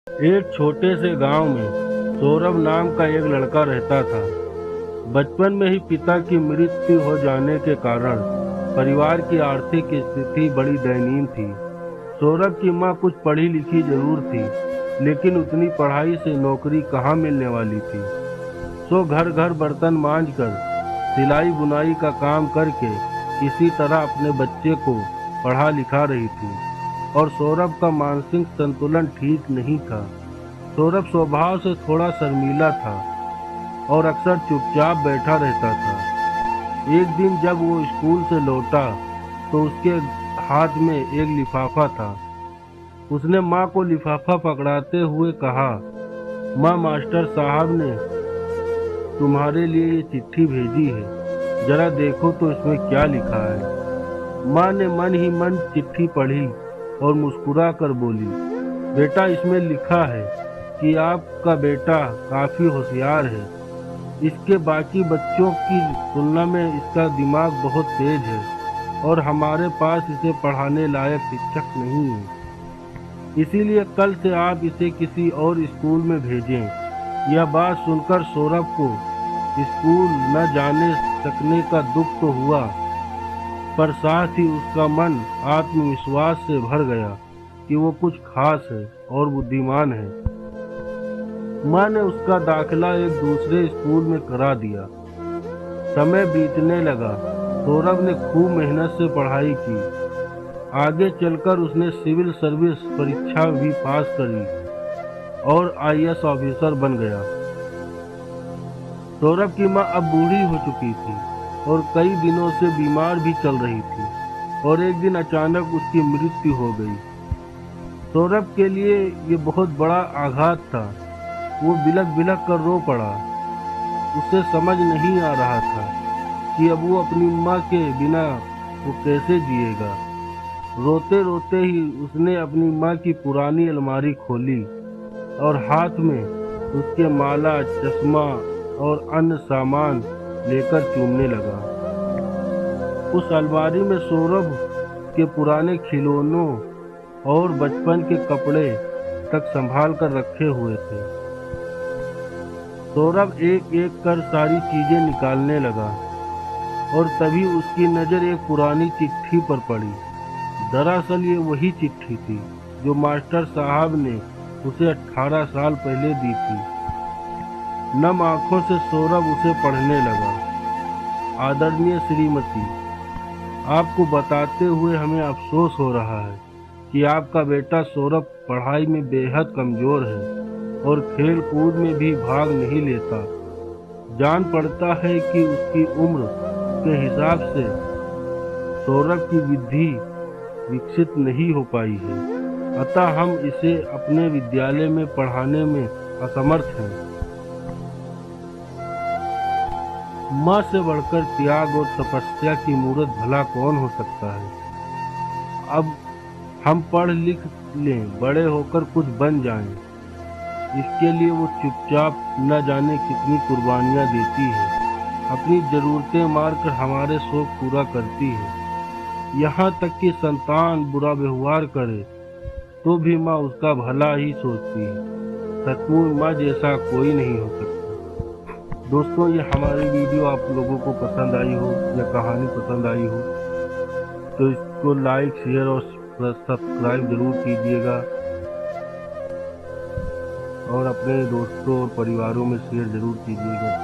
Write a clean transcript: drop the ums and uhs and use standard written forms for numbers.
एक छोटे से गांव में सौरभ नाम का एक लड़का रहता था। बचपन में ही पिता की मृत्यु हो जाने के कारण परिवार की आर्थिक स्थिति बड़ी दयनीय थी। सौरभ की मां कुछ पढ़ी लिखी जरूर थी, लेकिन उतनी पढ़ाई से नौकरी कहाँ मिलने वाली थी। सो घर घर बर्तन मांज कर, सिलाई बुनाई का काम करके किसी तरह अपने बच्चे को पढ़ा लिखा रही थी। और सौरभ का मानसिक संतुलन ठीक नहीं था। सौरभ स्वभाव से थोड़ा शर्मीला था और अक्सर चुपचाप बैठा रहता था। एक दिन जब वो स्कूल से लौटा तो उसके हाथ में एक लिफाफा था। उसने माँ को लिफाफा पकड़ाते हुए कहा, माँ, मास्टर साहब ने तुम्हारे लिए ये चिट्ठी भेजी है, जरा देखो तो इसमें क्या लिखा है। माँ ने मन ही मन चिट्ठी पढ़ी और मुस्कुरा कर बोली, बेटा, इसमें लिखा है कि आपका बेटा काफी होशियार है। इसके बाकी बच्चों की तुलना में इसका दिमाग बहुत तेज है और हमारे पास इसे पढ़ाने लायक शिक्षक नहीं है। इसीलिए कल से आप इसे किसी और स्कूल में भेजें। यह बात सुनकर सौरभ को स्कूल न जाने सकने का दुख तो हुआ, पर साथ ही उसका मन आत्मविश्वास से भर गया कि वो कुछ खास है और बुद्धिमान है। माँ ने उसका दाखिला एक दूसरे स्कूल में करा दिया। समय बीतने लगा। सौरभ ने खूब मेहनत से पढ़ाई की। आगे चलकर उसने सिविल सर्विस परीक्षा भी पास करी और आईएएस ऑफिसर बन गया। सौरभ की माँ अब बूढ़ी हो चुकी थी और कई दिनों से बीमार भी चल रही थी, और एक दिन अचानक उसकी मृत्यु हो गई। सौरभ के लिए ये बहुत बड़ा आघात था। वो बिलख बिलख कर रो पड़ा। उसे समझ नहीं आ रहा था कि अब वो अपनी माँ के बिना वो कैसे जिएगा। रोते रोते ही उसने अपनी माँ की पुरानी अलमारी खोली और हाथ में उसके माला, चश्मा और अन्य सामान लेकर चूमने लगा। उस अलमारी में सौरभ के पुराने खिलौनों और बचपन के कपड़े तक संभाल कर रखे हुए थे। सौरभ एक एक कर सारी चीजें निकालने लगा और तभी उसकी नजर एक पुरानी चिट्ठी पर पड़ी। दरअसल ये वही चिट्ठी थी जो मास्टर साहब ने उसे 18 साल पहले दी थी। नम आंखों से सौरभ उसे पढ़ने लगा। आदरणीय श्रीमती, आपको बताते हुए हमें अफसोस हो रहा है कि आपका बेटा सौरभ पढ़ाई में बेहद कमजोर है और खेल कूद में भी भाग नहीं लेता। जान पड़ता है कि उसकी उम्र के हिसाब से सौरभ की बुद्धि विकसित नहीं हो पाई है, अतः हम इसे अपने विद्यालय में पढ़ाने में असमर्थ हैं। माँ से बढ़कर त्याग और तपस्या की मूर्त भला कौन हो सकता है। अब हम पढ़ लिख लें, बड़े होकर कुछ बन जाएं, इसके लिए वो चुपचाप न जाने कितनी कुर्बानियाँ देती है। अपनी जरूरतें मारकर हमारे शौक पूरा करती है। यहाँ तक कि संतान बुरा व्यवहार करे तो भी माँ उसका भला ही सोचती है। सचमुच माँ जैसा कोई नहीं हो सकता। दोस्तों, ये हमारी वीडियो आप लोगों को पसंद आई हो या कहानी पसंद आई हो तो इसको लाइक, शेयर और सब्सक्राइब जरूर कीजिएगा और अपने दोस्तों और परिवारों में शेयर जरूर कीजिएगा।